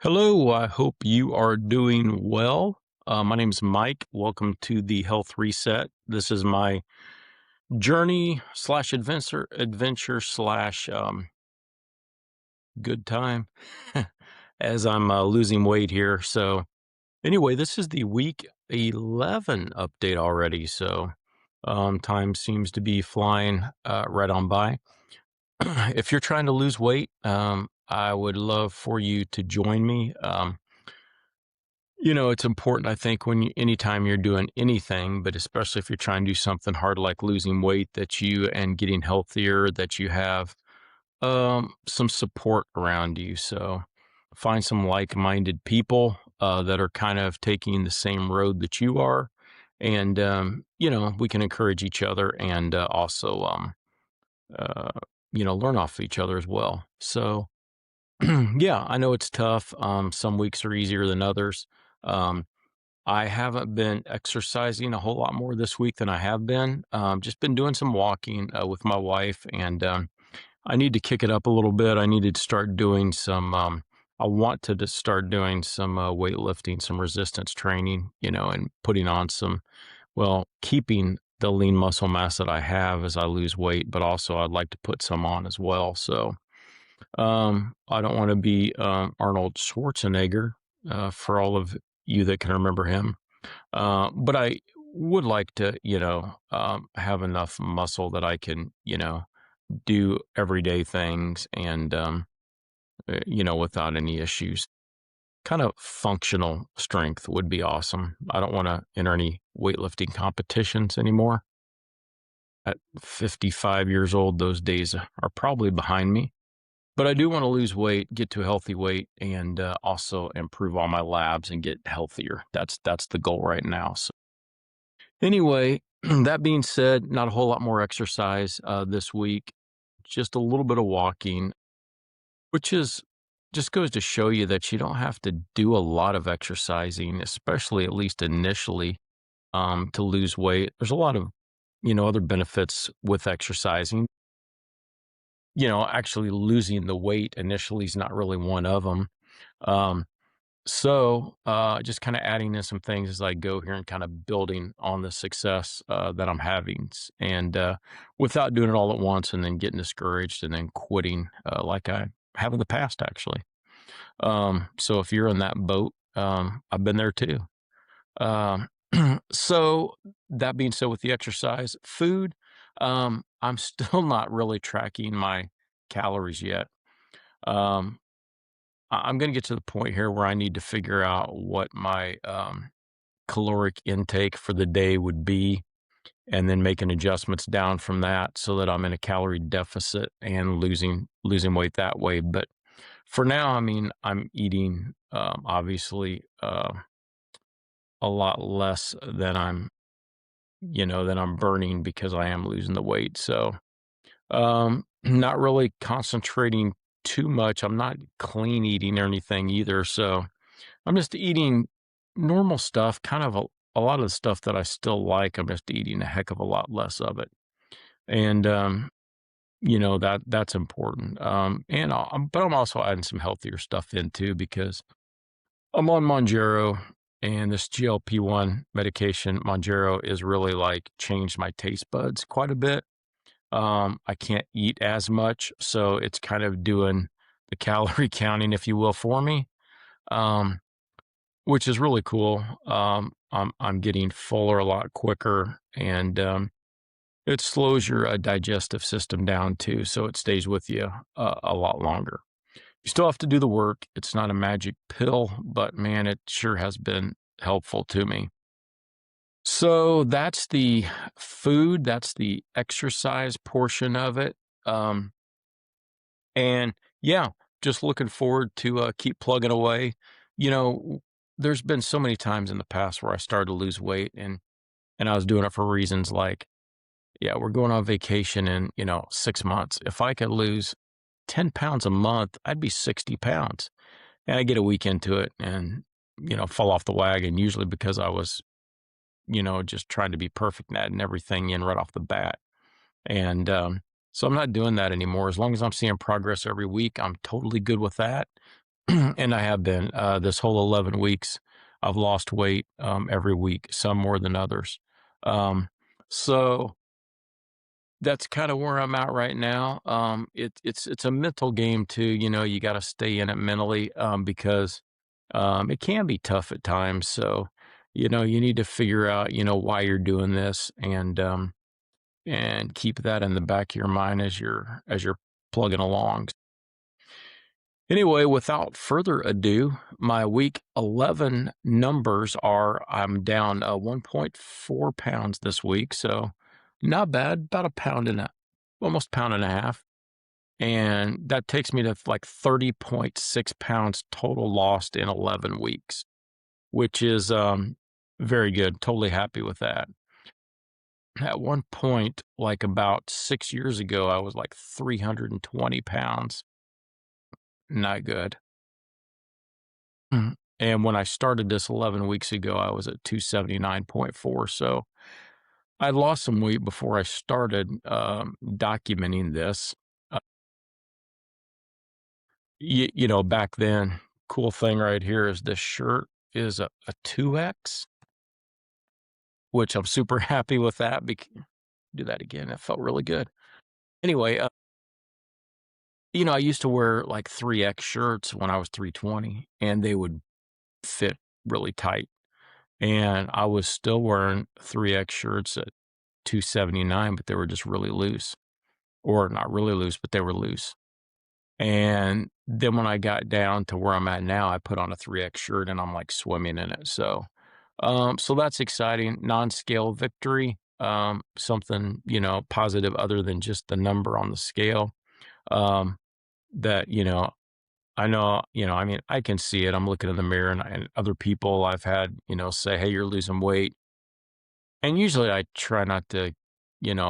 Hello, I hope you are doing well. My name is Mike. Welcome to the Health Reset. This is my journey slash adventure slash good time as I'm losing weight here. So, anyway, this is the week 11 update already. So, time seems to be flying right on by. If you're trying to lose weight, I would love for you to join me. It's important, I think, anytime you're doing anything, but especially if you're trying to do something hard like losing weight, that you and getting healthier, that you have some support around you. So find some like-minded people that are kind of taking the same road that you are, and we can encourage each other and also uh, learn off of each other as well. So yeah, I know it's tough. Some weeks are easier than others. Um, I haven't been exercising a whole lot more this week than I have been. Just been doing some walking with my wife, and I need to kick it up a little bit. I needed to start doing some. I want to just start doing some weightlifting, some resistance training, and putting on keeping the lean muscle mass that I have as I lose weight, but also I'd like to put some on as well. So I don't want to be Arnold Schwarzenegger for all of you that can remember him. But I would like to, have enough muscle that I can, do everyday things and, without any issues. Kind of functional strength would be awesome. I don't want to enter any weightlifting competitions anymore. At 55 years old, those days are probably behind me. But I do want to lose weight, get to a healthy weight, and also improve all my labs and get healthier. That's the goal right now. So anyway, that being said, not a whole lot more exercise this week. Just a little bit of walking, which is just goes to show you that you don't have to do a lot of exercising, especially at least initially, to lose weight. There's a lot of other benefits with exercising. Actually losing the weight initially is not really one of them. Um, just kind of adding in some things as I go here and kind of building on the success that I'm having, and without doing it all at once and then getting discouraged and then quitting like I have in the past, actually. So if you're in that boat, I've been there too. Um, so that being said, with the exercise, food, I'm still not really tracking my calories yet. Um, I'm going to get to the point here where I need to figure out what my caloric intake for the day would be, and then making adjustments down from that so that I'm in a calorie deficit and losing weight that way. But for now, I mean, I'm eating obviously a lot less than I'm burning because I am losing the weight. So not really concentrating too much. I'm not clean eating or anything either. So I'm just eating normal stuff, kind of a lot of the stuff that I still like. I'm just eating a heck of a lot less of it. And, that's important. But I'm also adding some healthier stuff in too, because I'm on Monjaro, and this GLP-1 medication, Monjaro, is really like changed my taste buds quite a bit. I can't eat as much, so it's kind of doing the calorie counting, if you will, for me, um, which is really cool. I'm getting fuller a lot quicker, and it slows your digestive system down too, so it stays with you a lot longer. You still have to do the work. It's not a magic pill, but man, it sure has been helpful to me. So that's the food, that's the exercise portion of it. Um, and yeah, just looking forward to keep plugging away. You know, there's been so many times in the past where I started to lose weight, and I was doing it for reasons like, yeah, we're going on vacation in, 6 months. If I could lose 10 pounds a month, I'd be 60 pounds. And I get a week into it and, fall off the wagon, usually because I was, just trying to be perfect and adding everything in right off the bat. And so I'm not doing that anymore. As long as I'm seeing progress every week, I'm totally good with that. and I have been, this whole 11 weeks, I've lost weight, every week, some more than others. Um, so that's kinda where I'm at right now. It's a mental game too, you gotta stay in it mentally, because, it can be tough at times. So, you need to figure out, why you're doing this and keep that in the back of your mind as you're plugging along. Anyway, without further ado, my week 11 numbers are I'm down 1.4 pounds this week. So not bad, about a pound and a almost pound and a half. And that takes me to like 30.6 pounds total lost in 11 weeks, which is very good. Totally happy with that. At one point, like about 6 years ago, I was like 320 pounds. Not good. And when I started this 11 weeks ago, I was at 279.4. So I lost some weight before I started documenting this. Uh, back then, cool thing right here is this shirt is a 2X, which I'm super happy with that. Do that again. That felt really good. Anyway, I used to wear like 3X shirts when I was 320, and they would fit really tight. And I was still wearing 3X shirts at 279, but they were just really loose, or not really loose, but they were loose. And then when I got down to where I'm at now, I put on a 3X shirt and I'm like swimming in it. So that's exciting. Non-scale victory, something, positive other than just the number on the scale. Um, that, I know, I mean, I can see it. I'm looking in the mirror and other people I've had, say, hey, you're losing weight. And usually I try not to,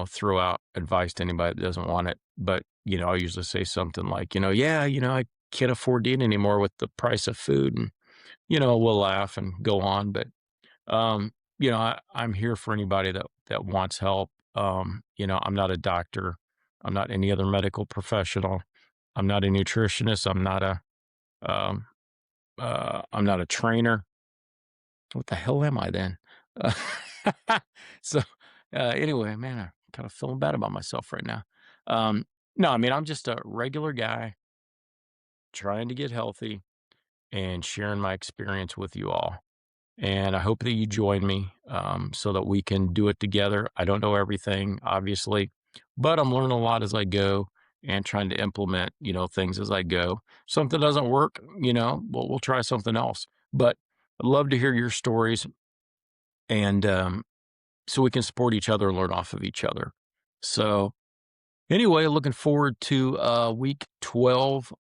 throw out advice to anybody that doesn't want it. But, I usually say something like, yeah, I can't afford to eat anymore with the price of food. And, we'll laugh and go on. But, I'm here for anybody that wants help. I'm not a doctor. I'm not any other medical professional. I'm not a nutritionist. Um, I'm not a trainer. What the hell am I then? Uh, so, anyway, man, I'm kind of feeling bad about myself right now. Um, no, I mean, I'm just a regular guy trying to get healthy and sharing my experience with you all. And I hope that you join me so that we can do it together. I don't know everything, obviously, but I'm learning a lot as I go and trying to implement, things as I go. Something doesn't work, we'll try something else. But I'd love to hear your stories and so we can support each other and learn off of each other. So anyway, looking forward to week 12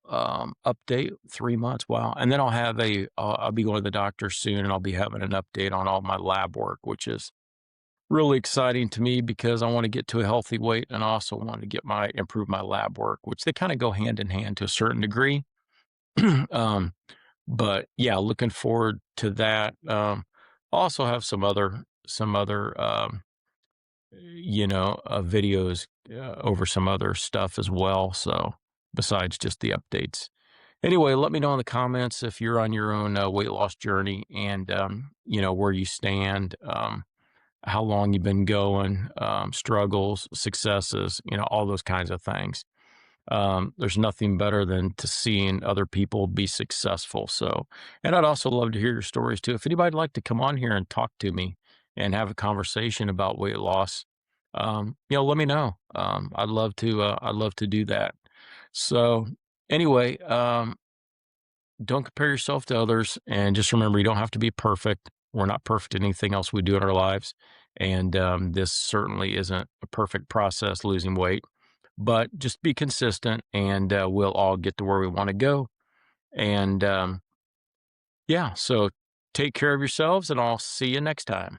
update, 3 months. Wow. And then I'll be going to the doctor soon and I'll be having an update on all my lab work, which is really exciting to me because I want to get to a healthy weight and I also want to improve my lab work, which they kind of go hand in hand to a certain degree. um, but yeah, looking forward to that. Also have some other videos over some other stuff as well. So besides just the updates. Anyway, let me know in the comments if you're on your own weight loss journey and, where you stand, how long you've been going, struggles, successes, all those kinds of things. There's nothing better than to seeing other people be successful. So, and I'd also love to hear your stories too. If anybody'd like to come on here and talk to me and have a conversation about weight loss, let me know. I'd love to do that. So anyway, don't compare yourself to others and just remember you don't have to be perfect. We're not perfect in anything else we do in our lives. And this certainly isn't a perfect process, losing weight, but just be consistent and we'll all get to where we want to go. And yeah, so take care of yourselves and I'll see you next time.